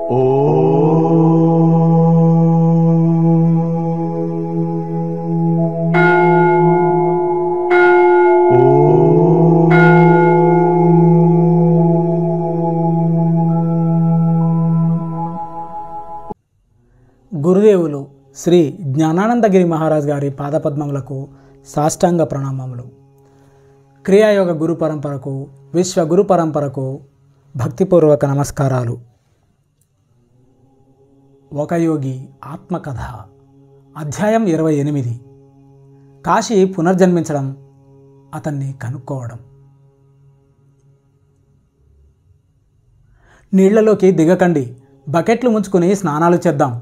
గురుదేవులు శ్రీ జ్ఞానానందగిరి మహారాజ్ గారి పాదపద్మములకు సాష్టాంగ ప్రణామములు. క్రియాయోగ గురు పరంపరకు, విశ్వ గురు పరంపరకు భక్తిపూర్వక నమస్కారాలు. ఒక యోగి ఆత్మకథ, అధ్యాయం 28. కాశీ పునర్జన్మించడం, అతన్ని కనుక్కోవడం. నీళ్లలోకి దిగకండి, బకెట్లు ముంచుకుని స్నానాలు చేద్దాం.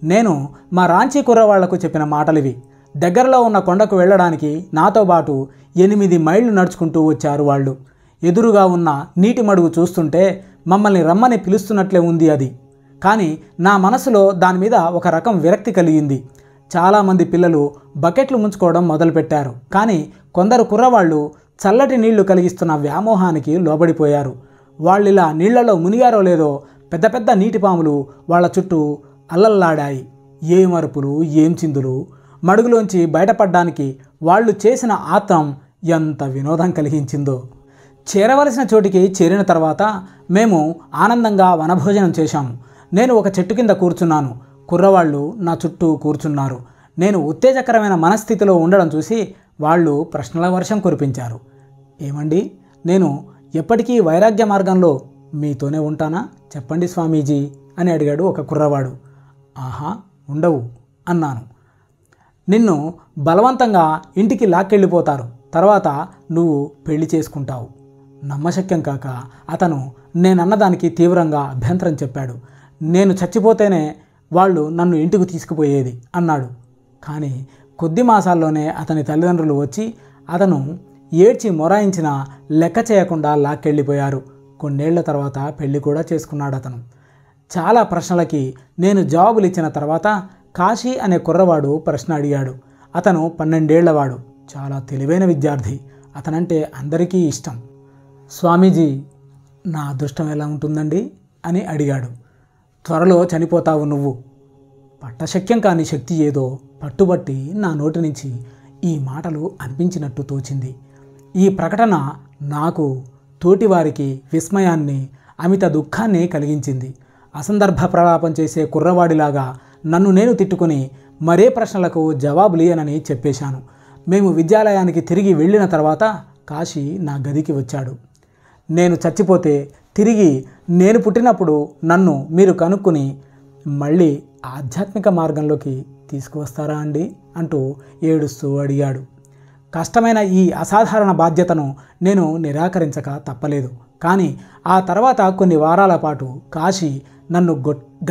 నేను మా రాంచీ కుర్రవాళ్లకు చెప్పిన మాటలివి. దగ్గరలో ఉన్న కొండకు వెళ్ళడానికి నాతో పాటు 8 మైళ్ళు నడుచుకుంటూ వచ్చారు వాళ్ళు. ఎదురుగా ఉన్న నీటి మడుగు చూస్తుంటే మమ్మల్ని రమ్మని పిలుస్తున్నట్లే ఉంది అది. కానీ నా మనసులో దాని మీద ఒక రకం విరక్తి కలిగింది. చాలామంది పిల్లలు బకెట్లు ముంచుకోవడం మొదలుపెట్టారు. కానీ కొందరు కుర్రవాళ్ళు చల్లటి నీళ్లు కలిగిస్తున్న వ్యామోహానికి లోబడిపోయారు. వాళ్ళిలా నీళ్లలో మునిగారో లేదో పెద్ద పెద్ద నీటిపాములు వాళ్ళ చుట్టూ అల్లల్లాడాయి. ఏం అరుపులు, ఏం చిందులు! మడుగులోంచి బయటపడ్డానికి వాళ్ళు చేసిన ఆత్రం ఎంత వినోదం కలిగించిందో. చేరవలసిన చోటికి చేరిన తర్వాత మేము ఆనందంగా వనభోజనం చేశాము. నేను ఒక చెట్టు కింద కూర్చున్నాను. కుర్రవాళ్ళు నా చుట్టూ కూర్చున్నారు. నేను ఉత్తేజకరమైన మనస్థితిలో ఉండడం చూసి వాళ్ళు ప్రశ్నల వర్షం కురిపించారు. ఏమండి, నేను ఎప్పటికీ వైరాగ్య మార్గంలో మీతోనే ఉంటానా? చెప్పండి స్వామీజీ అని అడిగాడు ఒక కుర్రవాడు. ఆహా, ఉండవు అన్నాను. నిన్ను బలవంతంగా ఇంటికి లాక్కెళ్ళిపోతారు. తర్వాత నువ్వు పెళ్లి చేసుకుంటావు. నమ్మశక్యం కాక అతను నేనన్నదానికి తీవ్రంగా అభ్యంతరం చెప్పాడు. నేను చచ్చిపోతేనే వాళ్ళు నన్ను ఇంటికి తీసుకుపోయేది అన్నాడు. కానీ కొద్ది మాసాల్లోనే అతని తల్లిదండ్రులు వచ్చి అతను ఏడ్చి మొరాయించిన లెక్క చేయకుండా లాక్కెళ్ళిపోయారు. కొన్నేళ్ల తర్వాత పెళ్లి కూడా చేసుకున్నాడు అతను. చాలా ప్రశ్నలకి నేను జవాబులు ఇచ్చిన తర్వాత కాశీ అనే కుర్రవాడు ప్రశ్న అడిగాడు. అతను 12 ఏళ్లవాడు. చాలా తెలివైన విద్యార్థి. అతనంటే అందరికీ ఇష్టం. స్వామీజీ, నా అదృష్టం ఎలా ఉంటుందండి అని అడిగాడు. త్వరలో చనిపోతావు నువ్వు. పట్టశక్యం కాని శక్తి ఏదో పట్టుబట్టి నా నోటి నుంచి ఈ మాటలు అనిపించినట్టు తోచింది. ఈ ప్రకటన నాకు, తోటివారికి విస్మయాన్ని, అమిత దుఃఖాన్ని కలిగించింది. అసందర్భ ప్రలాపం చేసే కుర్రవాడిలాగా నన్ను నేను తిట్టుకుని మరే ప్రశ్నలకు జవాబులియనని చెప్పేశాను. మేము విద్యాలయానికి తిరిగి వెళ్ళిన తర్వాత కాశీ నా గదికి వచ్చాడు. నేను చచ్చిపోతే తిరిగి నేను పుట్టినప్పుడు నన్ను మీరు కనుక్కుని మళ్ళీ ఆధ్యాత్మిక మార్గంలోకి తీసుకువస్తారా అండి అంటూ ఏడుస్తూ అడిగాడు. కష్టమైన ఈ అసాధారణ బాధ్యతను నేను నిరాకరించక తప్పలేదు. కానీ ఆ తర్వాత కొన్ని వారాల పాటు కాశీ నన్ను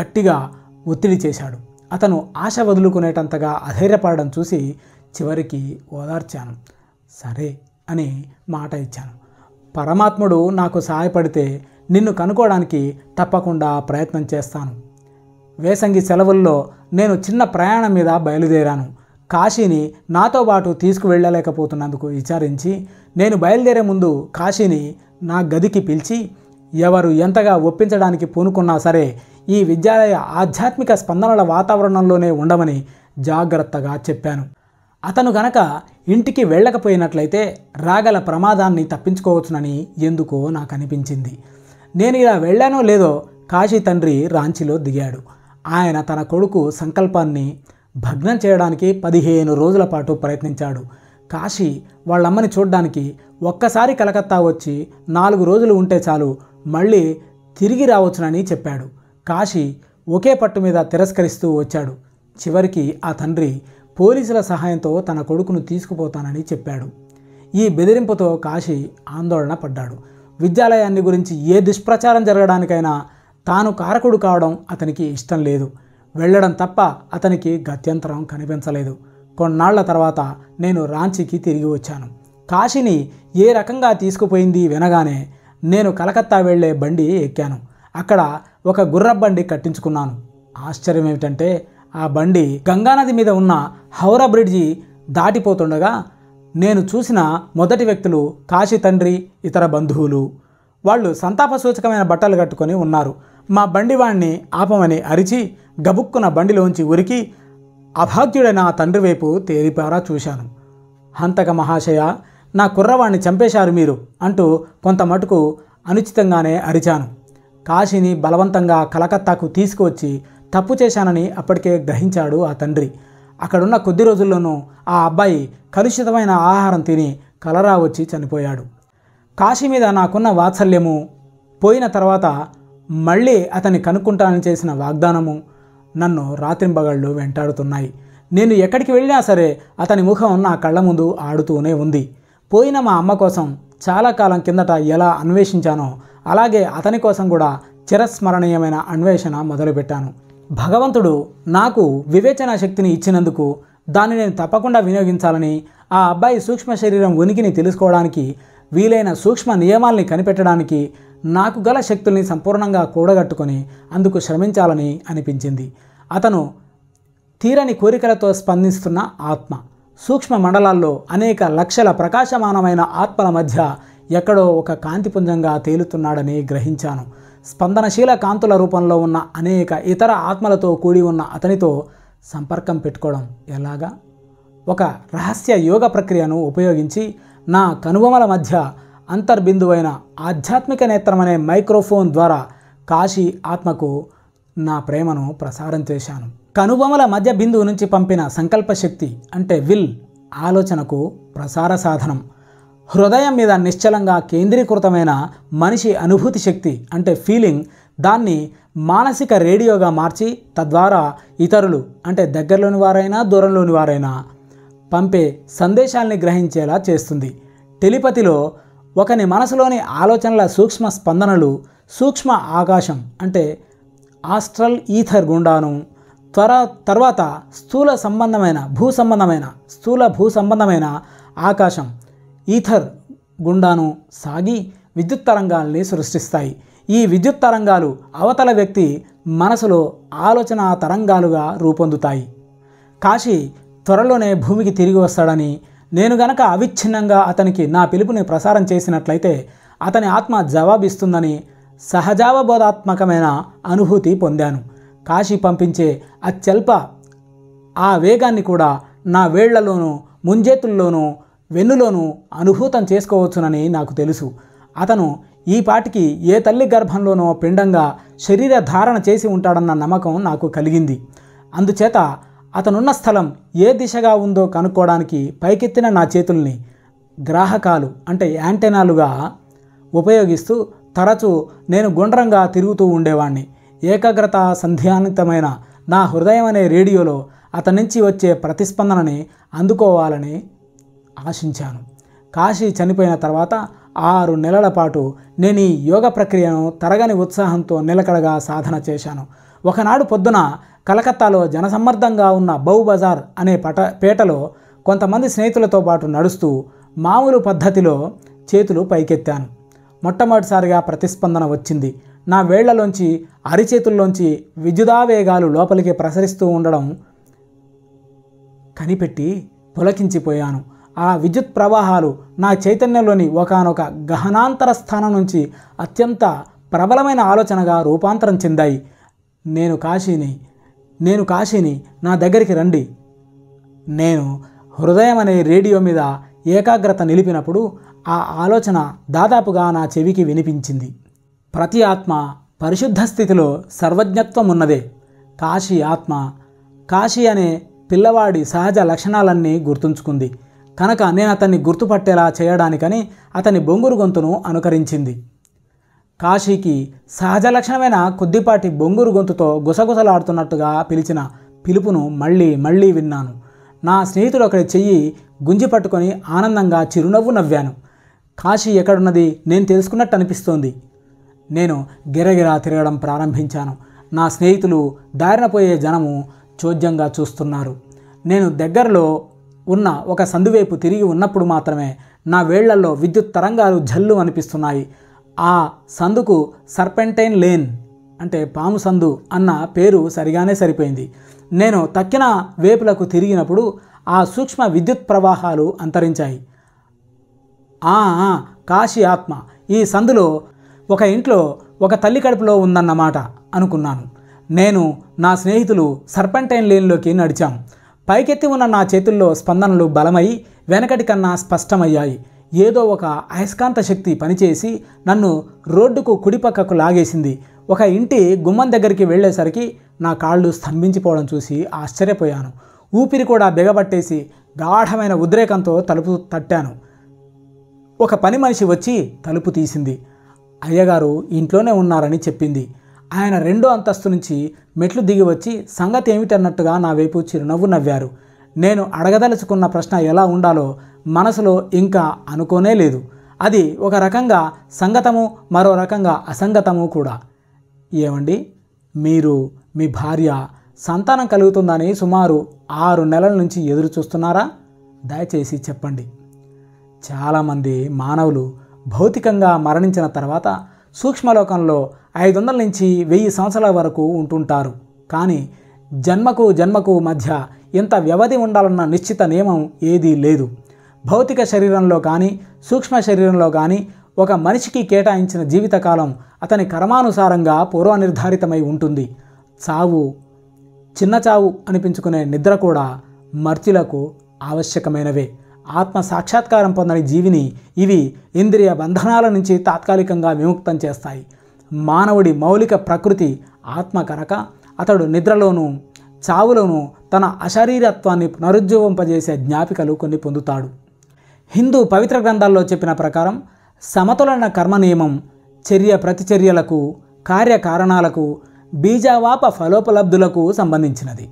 గట్టిగా ఒత్తిడి చేశాడు. అతను ఆశ వదులుకునేటంతగా అధైర్యపడడం చూసి చివరికి ఓదార్చాను. సరే అని మాట ఇచ్చాను. పరమాత్ముడు నాకు సహాయపడితే నిన్ను కనుక్కోవడానికి తప్పకుండా ప్రయత్నం చేస్తాను. వేసంగి సెలవుల్లో నేను చిన్న ప్రయాణం మీద బయలుదేరాను. కాశీని నాతో పాటు తీసుకువెళ్ళలేకపోతున్నందుకు విచారించి నేను బయలుదేరే ముందు కాశీని నా గదికి పిలిచి ఎవరు ఎంతగా ఒప్పించడానికి పూనుకున్నా సరే ఈ విద్యాలయ ఆధ్యాత్మిక స్పందనల వాతావరణంలోనే ఉండమని జాగ్రత్తగా చెప్పాను. అతను గనక ఇంటికి వెళ్ళకపోయినట్లయితే రాగల ప్రమాదాన్ని తప్పించుకోవచ్చునని ఎందుకో నాకు అనిపించింది. నేను ఇలా వెళ్ళానో లేదో కాశీ తండ్రి రాంచీలో దిగాడు. ఆయన తన కొడుకు సంకల్పాన్ని భగ్నం చేయడానికి 15 రోజుల పాటు ప్రయత్నించాడు. కాశీ వాళ్ళమ్మని చూడ్డానికి ఒక్కసారి కలకత్తా వచ్చి 4 రోజులు ఉంటే చాలు, మళ్ళీ తిరిగి రావచ్చునని చెప్పాడు. కాశీ ఒకే పట్టు మీద తిరస్కరిస్తూ వచ్చాడు. చివరికి ఆ తండ్రి పోలీసుల సహాయంతో తన కొడుకును తీసుకుపోతానని చెప్పాడు. ఈ బెదిరింపుతో కాశీ ఆందోళన పడ్డాడు. విద్యాలయాన్ని గురించి ఏ దుష్ప్రచారం జరగడానికైనా తాను కారకుడు కావడం అతనికి ఇష్టం లేదు. వెళ్ళడం తప్ప అతనికి గత్యంతరం కనిపించలేదు. కొన్నాళ్ల తర్వాత నేను రాంచీకి తిరిగి వచ్చాను. కాశీని ఏ రకంగా తీసుకుపోయింది వినగానే నేను కలకత్తా వెళ్లే బండి ఎక్కాను. అక్కడ ఒక గుర్రబండి కట్టించుకున్నాను. ఆశ్చర్యం ఏమిటంటే ఆ బండి గంగానది మీద ఉన్న హౌరా బ్రిడ్జి దాటిపోతుండగా నేను చూసిన మొదటి వ్యక్తులు కాశీ తండ్రి, ఇతర బంధువులు. వాళ్ళు సంతాప సూచకమైన బట్టలు కట్టుకొని ఉన్నారు. మా బండివాణ్ణి ఆపమని అరిచి గబుక్కున బండిలోంచి ఉరికి అభాగ్యుడైన ఆ తండ్రి వైపు తేరిపారా చూశాను. హంతక మహాశయ, నా కుర్రవాణ్ణి చంపేశారు మీరు అంటూ కొంత మటుకు అనుచితంగానే అరిచాను. కాశీని బలవంతంగా కలకత్తాకు తీసుకువచ్చి తప్పు చేశానని అప్పటికే గ్రహించాడు ఆ తండ్రి. అక్కడున్న కొద్ది రోజుల్లోనూ ఆ అబ్బాయి కలుషితమైన ఆహారం తిని కలరా వచ్చి చనిపోయాడు. కాశీ మీద నాకున్న వాత్సల్యము పోయిన తర్వాత మళ్ళీ అతన్ని కనుక్కుంటానని చేసిన వాగ్దానము నన్ను రాత్రింబగళ్ళు వెంటాడుతున్నాయి. నేను ఎక్కడికి వెళ్ళినా సరే అతని ముఖం నా కళ్ళ ముందు ఆడుతూనే ఉంది. పోయిన మా అమ్మ కోసం చాలా కాలం కిందట ఎలా అన్వేషించానో అలాగే అతని కోసం కూడా చిరస్మరణీయమైన అన్వేషణ మొదలుపెట్టాను. భగవంతుడు నాకు వివేచన శక్తిని ఇచ్చినందుకు దాన్ని నేను తప్పకుండా వినియోగించాలని, ఆ అబ్బాయి సూక్ష్మ శరీరం ఉనికిని తెలుసుకోవడానికి వీలైన సూక్ష్మ నియమాల్ని కనిపెట్టడానికి నాకు గల శక్తుల్ని సంపూర్ణంగా కూడగట్టుకొని అందుకు శ్రమించాలని అనిపించింది. అతను తీరని కోరికలతో స్పందిస్తున్న ఆత్మ. సూక్ష్మ మండలాల్లో అనేక లక్షల ప్రకాశమానమైన ఆత్మల మధ్య ఎక్కడో ఒక కాంతిపుంజంగా తేలుతున్నాడని గ్రహించాను. స్పందనశీల కాంతుల రూపంలో ఉన్న అనేక ఇతర ఆత్మలతో కూడి ఉన్న అతనితో సంపర్కం పెట్టుకోవడం ఎలాగా? ఒక రహస్య యోగ ప్రక్రియను ఉపయోగించి నా కనుబొమల మధ్య అంతర్బిందువైన ఆధ్యాత్మిక నేత్రం అనే మైక్రోఫోన్ ద్వారా కాశీ ఆత్మకు నా ప్రేమను ప్రసారం చేశాను. కనుబొమల మధ్య బిందువు నుంచి పంపిన సంకల్ప శక్తి అంటే విల్ ఆలోచనకు ప్రసార సాధనం. హృదయం మీద నిశ్చలంగా కేంద్రీకృతమైన మనిషి అనుభూతి శక్తి అంటే ఫీలింగ్ దాన్ని మానసిక రేడియోగా మార్చి తద్వారా ఇతరులు అంటే దగ్గరలోని వారైనా దూరంలోని వారైనా పంపే సందేశాల్ని గ్రహించేలా చేస్తుంది. టెలిపతిలో ఒకని మనసులోని ఆలోచనల సూక్ష్మ స్పందనలు సూక్ష్మ ఆకాశం అంటే ఆస్ట్రల్ ఈథర్ గుండాను తర్వాత స్థూల భూ సంబంధమైన ఆకాశం ఈథర్ గుండాను సాగి విద్యుత్ తరంగాల్ని సృష్టిస్తాయి. ఈ విద్యుత్ తరంగాలు అవతల వ్యక్తి మనసులో ఆలోచన తరంగాలుగా రూపొందుతాయి. కాశీ త్వరలోనే భూమికి తిరిగి వస్తాడని, నేను గనక అవిచ్ఛిన్నంగా అతనికి నా పిలుపుని ప్రసారం చేసినట్లయితే అతని ఆత్మ జవాబిస్తుందని సహజావబోధాత్మకమైన అనుభూతి పొందాను. కాశీ పంపించే అత్యల్ప ఆ వేగాన్ని కూడా నా వేళ్లలోనూ ముంజేతుల్లోనూ వెన్నులోనూ అనుభూతం చేసుకోవచ్చునని నాకు తెలుసు. అతను ఈ పాటికి ఏ తల్లి గర్భంలోనో పిండంగా శరీర ధారణ చేసి ఉంటాడన్న నమ్మకం నాకు కలిగింది. అందుచేత అతనున్న స్థలం ఏ దిశగా ఉందో కనుక్కోవడానికి పైకెత్తిన నా చేతుల్ని గ్రాహకాలు అంటే యాంటెనాలుగా ఉపయోగిస్తూ తరచూ నేను గుండ్రంగా తిరుగుతూ ఉండేవాణ్ణి. ఏకాగ్రత సంధ్యానితమైన నా హృదయం అనే రేడియోలో అతని నుంచి వచ్చే ప్రతిస్పందనని అందుకోవాలని ఆశించాను. కాశీ చనిపోయిన తర్వాత 6 నెలల పాటు నేను ఈ యోగ ప్రక్రియను తరగని ఉత్సాహంతో నిలకడగా సాధన చేశాను. ఒకనాడు పొద్దున కలకత్తాలో జనసమ్మర్దంగా ఉన్న బౌ బజార్ అనే పేటలో కొంతమంది స్నేహితులతో పాటు నడుస్తూ మామూలు పద్ధతిలో చేతులు పైకెత్తాను. మొట్టమొదటిసారిగా ప్రతిస్పందన వచ్చింది. నా వేళ్లలోంచి అరిచేతుల్లోంచి విద్యుదావేగాలు లోపలికి ప్రసరిస్తూ ఉండడం కనిపెట్టి పులకించిపోయాను. ఆ విద్యుత్ ప్రవాహాలు నా చైతన్యంలోని ఒకానొక గహనాంతర స్థానం నుంచి అత్యంత ప్రబలమైన ఆలోచనగా రూపాంతరం చెందాయి. నేను కాశీని నా దగ్గరికి రండి. నేను హృదయం అనే రేడియో మీద ఏకాగ్రత నిలిపినప్పుడు ఆ ఆలోచన దాదాపుగా నా చెవికి వినిపించింది. ప్రతి ఆత్మ పరిశుద్ధ స్థితిలో సర్వజ్ఞత్వం ఉన్నదే. కాశీ ఆత్మ కాశీ అనే పిల్లవాడి సహజ లక్షణాలన్నీ గుర్తుంచుకుంది కనుక నేను అతన్ని గుర్తుపట్టేలా చేయడానికని అతని బొంగురు గొంతును అనుకరించింది. కాశీకి సహజ లక్షణమైన కొద్దిపాటి బొంగురు గొంతుతో గుసగుసలాడుతున్నట్టుగా పిలిచిన పిలుపును మళ్ళీ మళ్ళీ విన్నాను. నా స్నేహితుడు ఒకరి చెయ్యి గుంజి పట్టుకొని ఆనందంగా చిరునవ్వు నవ్వాను. కాశీ ఎక్కడున్నది నేను తెలుసుకున్నట్టు అనిపిస్తోంది. నేను గిరగిరా తిరగడం ప్రారంభించాను. నా స్నేహితులు దారిన పోయే జనము చోద్యంగా చూస్తున్నారు. నేను దగ్గరలో ఉన్న ఒక సందువైపు తిరిగి ఉన్నప్పుడు మాత్రమే నా వేళ్లల్లో విద్యుత్ తరంగాలు జల్లు అనిపిస్తున్నాయి. ఆ సందుకు సర్పెంటైన్ లేన్ అంటే పాము సందు అన్న పేరు సరిగానే సరిపోయింది. నేను తక్కిన వేపులకు తిరిగినప్పుడు ఆ సూక్ష్మ విద్యుత్ ప్రవాహాలు అంతరించాయి. కాశీ ఆత్మ ఈ సందులో ఒక ఇంట్లో ఒక తల్లి కడుపులో ఉందన్నమాట. అనుకున్నాను. నేను నా స్నేహితులు సర్పెంటైన్ లేన్లోకి నడిచాం. పైకెత్తి ఉన్న నా చేతుల్లో స్పందనలు బలమై వెనకటి కన్నా స్పష్టమయ్యాయి. ఏదో ఒక అయస్కాంత శక్తి పనిచేసి నన్ను రోడ్డుకు కుడిపక్కకు లాగేసింది. ఒక ఇంటి గుమ్మం దగ్గరికి వెళ్ళేసరికి నా కాళ్ళు స్తంభించిపోవడం చూసి ఆశ్చర్యపోయాను. ఊపిరి కూడా బిగబట్టేసి గాఢమైన ఉద్రేకంతో తలుపు తట్టాను. ఒక పని మనిషి వచ్చి తలుపు తీసింది. అయ్యగారు ఇంట్లోనే ఉన్నారని చెప్పింది. ఆయన 2వ అంతస్తు నుంచి మెట్లు దిగి వచ్చి సంగతి ఏమిటన్నట్టుగా నా వైపు చిరునవ్వు నవ్వారు. నేను అడగదలుచుకున్న ప్రశ్న ఎలా ఉండాలో మనసులో ఇంకా అనుకోనే లేదు. అది ఒక రకంగా సంగతము, మరో రకంగా అసంగతము కూడా. ఏమండి, మీరు మీ భార్య సంతానం కలుగుతుందని సుమారు 6 నెలల నుంచి ఎదురు చూస్తున్నారా? దయచేసి చెప్పండి. చాలామంది మానవులు భౌతికంగా మరణించిన తర్వాత సూక్ష్మలోకంలో 500 నుంచి 1000 సంవత్సరాల వరకు ఉంటుంటారు. కానీ జన్మకు మధ్య ఎంత వ్యవధి ఉండాలన్న నిశ్చిత నియమం ఏదీ లేదు. భౌతిక శరీరంలో కానీ సూక్ష్మ శరీరంలో కానీ ఒక మనిషికి కేటాయించిన జీవితకాలం అతని కర్మానుసారంగా పూర్వనిర్ధారితమై ఉంటుంది. చావు, చిన్న చావు అనిపించుకునే నిద్ర కూడా మర్త్యులకు ఆవశ్యకమైనవే. ఆత్మ సాక్షాత్కారం పొందని జీవిని ఇవి ఇంద్రియ బంధనాల నుంచి తాత్కాలికంగా విముక్తం చేస్తాయి. మానవుడి మౌలిక ప్రకృతి ఆత్మ కనుక అతడు నిద్రలోనూ చావులోనూ తన అశరీరత్వాన్ని పునరుజ్జీవింపజేసే జ్ఞాపికలు కొన్ని పొందుతాడు. హిందూ పవిత్ర గ్రంథాల్లో చెప్పిన ప్రకారం సమతులన కర్మ నియమం చర్య ప్రతిచర్యలకు, కార్యకారణాలకు, బీజావాప ఫలోపలబ్ధులకు సంబంధించినది.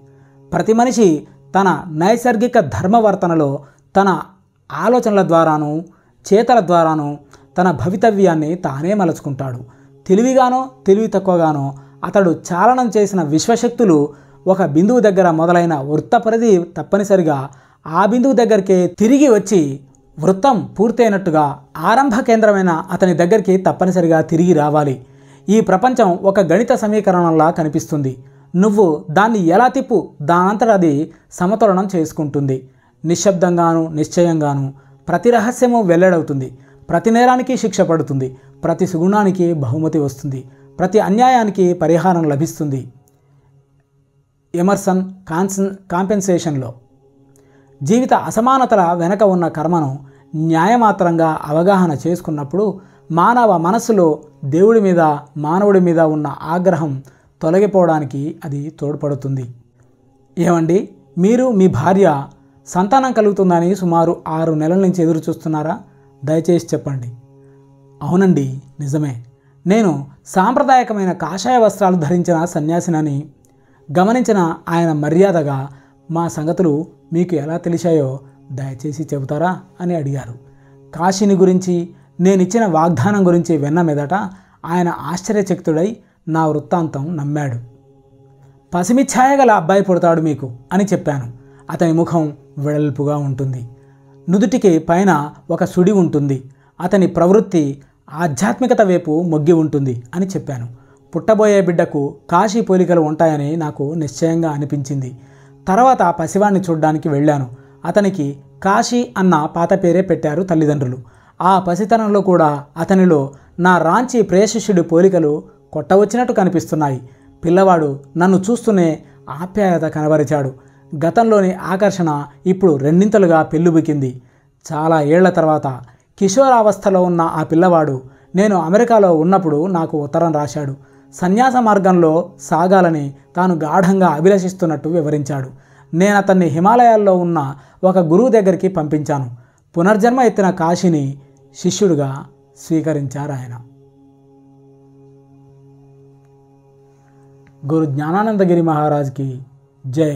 ప్రతి మనిషి తన నైసర్గిక ధర్మవర్తనలో తన ఆలోచనల ద్వారాను చేతల ద్వారాను తన భవితవ్యాన్ని తానే మలుచుకుంటాడు. తెలివిగానో తెలివి తక్కువగానో అతడు చాలనం చేసిన విశ్వశక్తులు ఒక బిందువు దగ్గర మొదలైన వృత్త పరిధి తప్పనిసరిగా ఆ బిందువు దగ్గరికే తిరిగి వచ్చి వృత్తం పూర్తయినట్టుగా ఆరంభ కేంద్రమైన అతని దగ్గరికి తప్పనిసరిగా తిరిగి రావాలి. ఈ ప్రపంచం ఒక గణిత సమీకరణంలా కనిపిస్తుంది. నువ్వు దాన్ని ఎలా తిప్పు దానంతట అది సమతులనం చేసుకుంటుంది. నిశ్శబ్దంగాను నిశ్చయంగాను ప్రతి రహస్యము వెల్లడవుతుంది. ప్రతి నేరానికి శిక్ష పడుతుంది. ప్రతి సుగుణానికి బహుమతి వస్తుంది. ప్రతి అన్యాయానికి పరిహారం లభిస్తుంది. ఎమర్సన్ కాంపెన్సేషన్లో జీవిత అసమానతల వెనక ఉన్న కర్మను న్యాయమాత్రంగా అవగాహన చేసుకున్నప్పుడు మానవ మనస్సులో దేవుడి మీద మానవుడి మీద ఉన్న ఆగ్రహం తొలగిపోవడానికి అది తోడ్పడుతుంది. ఏమండి, మీరు మీ భార్య సంతానం కలుగుతుందని సుమారు 6 నెలల నుంచి ఎదురు చూస్తున్నారా? దయచేసి చెప్పండి. అవునండి, నిజమే. నేను సాంప్రదాయకమైన కాషాయ వస్త్రాలు ధరించిన సన్యాసినని గమనించిన ఆయన మర్యాదగా మా సంగతులు మీకు ఎలా తెలిసాయో దయచేసి చెబుతారా అని అడిగారు. కాశీని గురించి నేనిచ్చిన వాగ్దానం గురించి విన్న మీదట ఆయన ఆశ్చర్యచకితుడై నా వృత్తాంతం నమ్మాడు. పసిమిఛాయ గల అబ్బాయి పుడతాడు మీకు అని చెప్పాను. అతని ముఖం వెడల్పుగా ఉంటుంది. నుదుటికి పైన ఒక సుడి ఉంటుంది. అతని ప్రవృత్తి ఆధ్యాత్మికత వైపు మొగ్గి ఉంటుంది అని చెప్పాను. పుట్టబోయే బిడ్డకు కాశీ పోలికలు ఉంటాయని నాకు నిశ్చయంగా అనిపించింది. తర్వాత పసివాణ్ణి చూడ్డానికి వెళ్ళాను. అతనికి కాశీ అన్న పాత పేరే పెట్టారు తల్లిదండ్రులు. ఆ పసితనంలో కూడా అతనిలో నా రాంచీ ప్రేయశిష్యుడి పోలికలు కొట్టవచ్చినట్టు కనిపిస్తున్నాయి. పిల్లవాడు నన్ను చూస్తూనే ఆప్యాయత కనబరిచాడు. గతంలోని ఆకర్షణ ఇప్పుడు రెండింతలుగా పెళ్ళుబికింది. చాలా ఏళ్ల తర్వాత కిషోరావస్థలో ఉన్న ఆ పిల్లవాడు నేను అమెరికాలో ఉన్నప్పుడు నాకు ఉత్తరం రాశాడు. సన్యాస మార్గంలో సాగాలని తాను గాఢంగా అభిలషిస్తున్నట్టు వివరించాడు. నేను అతన్ని హిమాలయాల్లో ఉన్న ఒక గురువు దగ్గరికి పంపించాను. పునర్జన్మ ఎత్తిన కాశీని శిష్యుడిగా స్వీకరించారు ఆయన. గురు జ్ఞానానందగిరి మహారాజ్కి జై.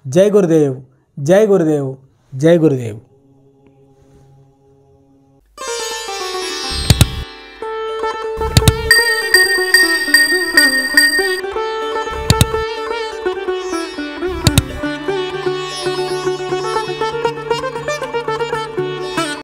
జై గురుదేవ్, జై గురుదేవ్, జై గురుదేవ్.